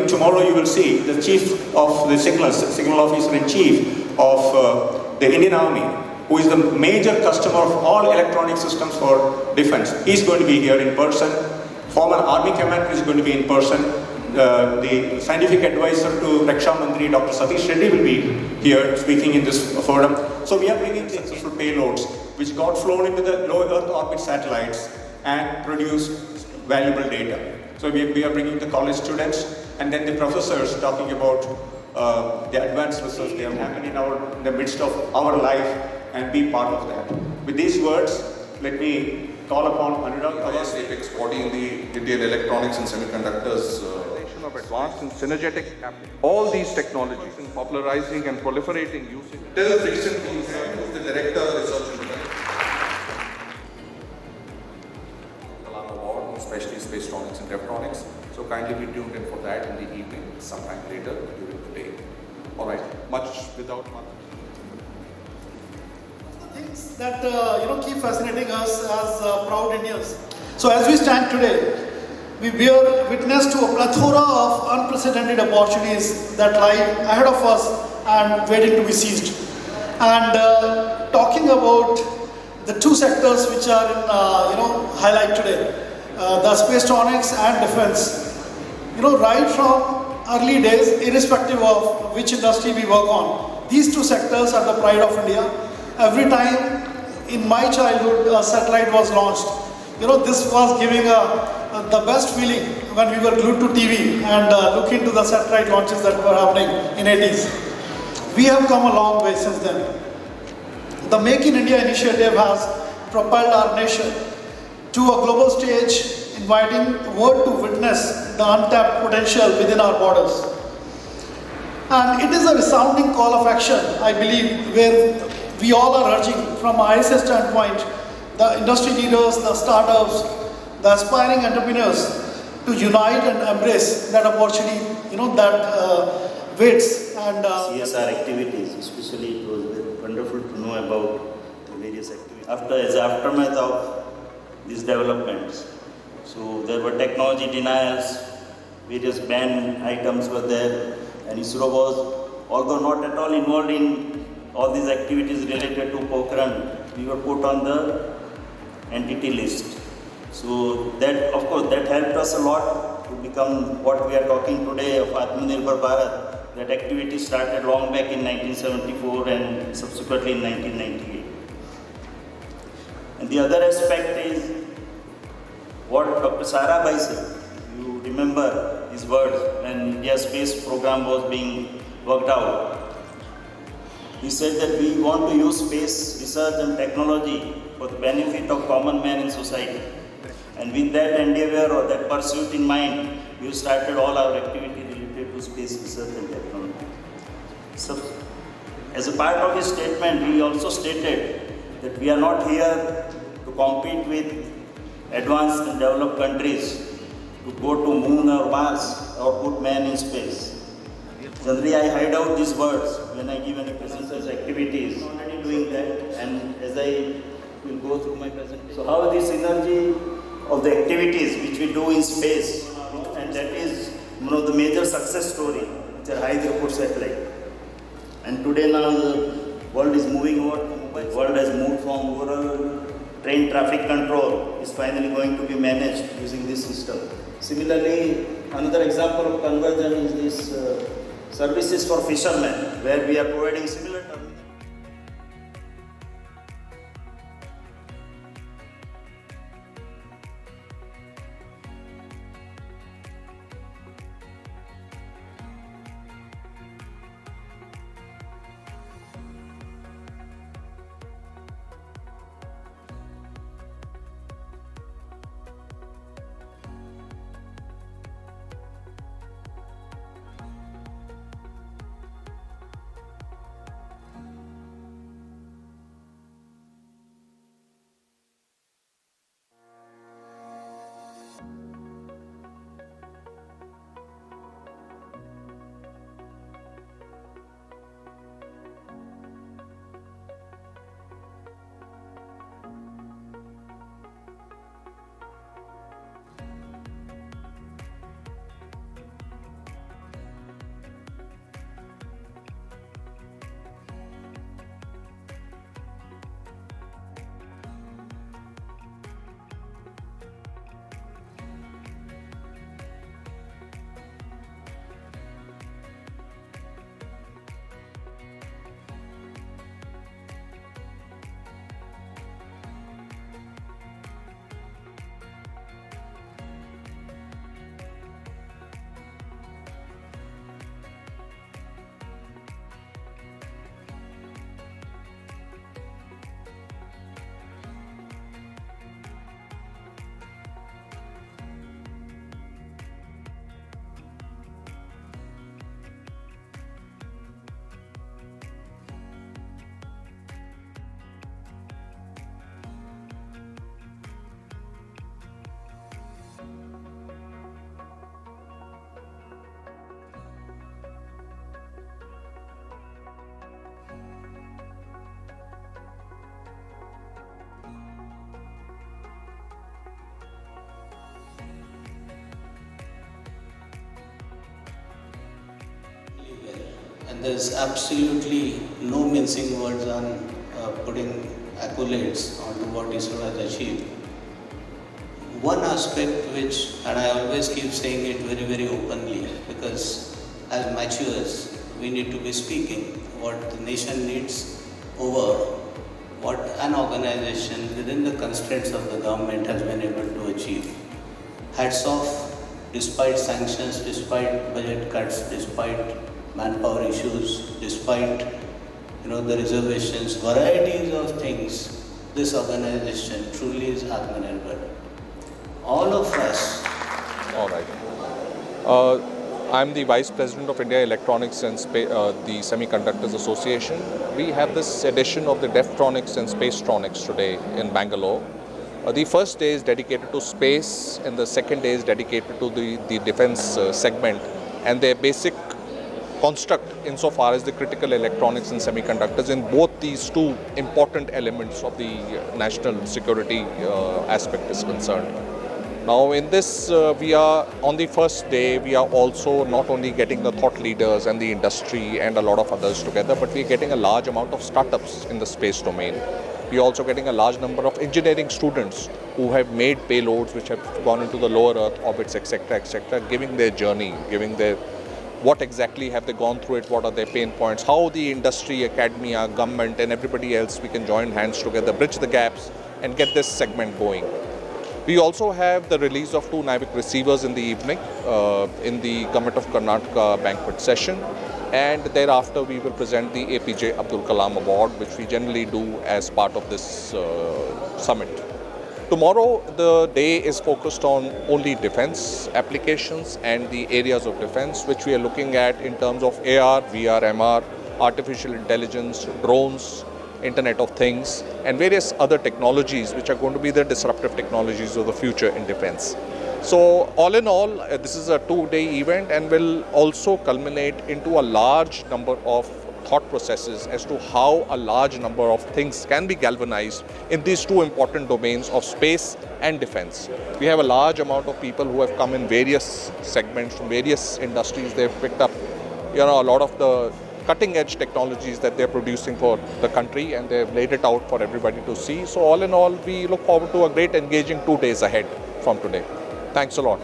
think tomorrow you will see the chief of the signal officer in chief of the Indian Army, who is the major customer of all electronic systems for defense. He's going to be here in person. Former Army commander is going to be in person. The scientific advisor to Raksha Mantri, Dr. Satish Reddy, will be here speaking in this forum. So we are bringing successful payloads which got flown into the low Earth orbit satellites and produced valuable data. So we are bringing the college students and then the professors talking about the advanced research they have happened in the midst of our life and be part of that. With these words, let me call upon Anurag. IIS Apex body in the Indian electronics and semiconductors. Of advanced and synergetic all these technologies in popularizing and proliferating using. Till recently, sir, who's the director of research and development. Award, especially space tronics and electronics. So kindly be tuned in for that in the evening, sometime later during the day. All right, much without much. Things that keep fascinating us as proud Indians. So as we stand today, we bear witness to a plethora of unprecedented opportunities that lie ahead of us and waiting to be seized. And talking about the two sectors which are in highlight today, the space tronics and defense. Right from early days, irrespective of which industry we work on, these two sectors are the pride of India. Every time in my childhood a satellite was launched, this was giving the best feeling when we were glued to TV and look into the satellite launches that were happening in 80s. We have come a long way since then. The Make in India initiative has propelled our nation to a global stage, inviting the world to witness the untapped potential within our borders. And it is a resounding call of action, I believe, where we all are urging from IIS's standpoint, the industry leaders, the startups, the aspiring entrepreneurs to unite and embrace that opportunity, that waits. And CSR activities, especially it was very wonderful to know about the various activities. As aftermath of these developments, so there were technology denials, various banned items were there, and ISRO was, although not at all involved in all these activities related to Pokhran, we were put on the entity list. So that, of course, that helped us a lot to become what we are talking today of Atmanirbhar Bharat. That activity started long back in 1974 and subsequently in 1998. And the other aspect is what Dr. Sarabhai said. You remember his words when India's space program was being worked out. He said that we want to use space research and technology for the benefit of common man in society. And with that endeavor or that pursuit in mind, we started all our activity related to space research and technology. So, as a part of his statement, he also stated that we are not here to compete with advanced and developed countries to go to moon or Mars or put man in space. Generally, I hide out these words when I give any presentations activities. I'm already doing that, and as I will go through my presentation. So how the synergy of the activities which we do in space, and that is one of the major success story, which are high throughput satellite. And today now the world is moving over, the world has moved from overall train traffic control is finally going to be managed using this system. Similarly, another example of conversion is this services for fishermen, where we are providing similar terminals. and there's absolutely no mincing words on putting accolades onto what ISRO has achieved. One aspect which, and I always keep saying it very, very openly, because as matures, we need to be speaking what the nation needs over what an organization within the constraints of the government has been able to achieve. Hats off, despite sanctions, despite budget cuts, despite manpower issues, despite the reservations, varieties of things, this organization truly is Atmanirbhar. All of us. All right. I'm the Vice President of India Electronics and the Semiconductors Association. We have this edition of the Deftronics and Spacetronics today in Bangalore. The first day is dedicated to space and the second day is dedicated to the defense segment and their basic construct insofar as the critical electronics and semiconductors in both these two important elements of the national security aspect is concerned. Now in this, we are on the first day, we are also not only getting the thought leaders and the industry and a lot of others together, but we are getting a large amount of startups in the space domain. We are also getting a large number of engineering students who have made payloads which have gone into the lower Earth orbits, etc., giving their journey, giving their what exactly have they gone through it, what are their pain points, how the industry, academia, government and everybody else, we can join hands together, bridge the gaps and get this segment going. We also have the release of 2 NAVIC receivers in the evening in the Government of Karnataka banquet session, and thereafter we will present the APJ Abdul Kalam Award, which we generally do as part of this summit. Tomorrow the day is focused on only defense applications and the areas of defense which we are looking at in terms of AR, VR, MR, artificial intelligence, drones, Internet of Things and various other technologies which are going to be the disruptive technologies of the future in defense. So all in all, this is a 2-day event and will also culminate into a large number of thought processes as to how a large number of things can be galvanized in these 2 important domains of space and defense. We have a large amount of people who have come in various segments from various industries. They've picked up a lot of the cutting edge technologies that they're producing for the country and they've laid it out for everybody to see. So all in all, we look forward to a great engaging 2 days ahead from today. Thanks a lot.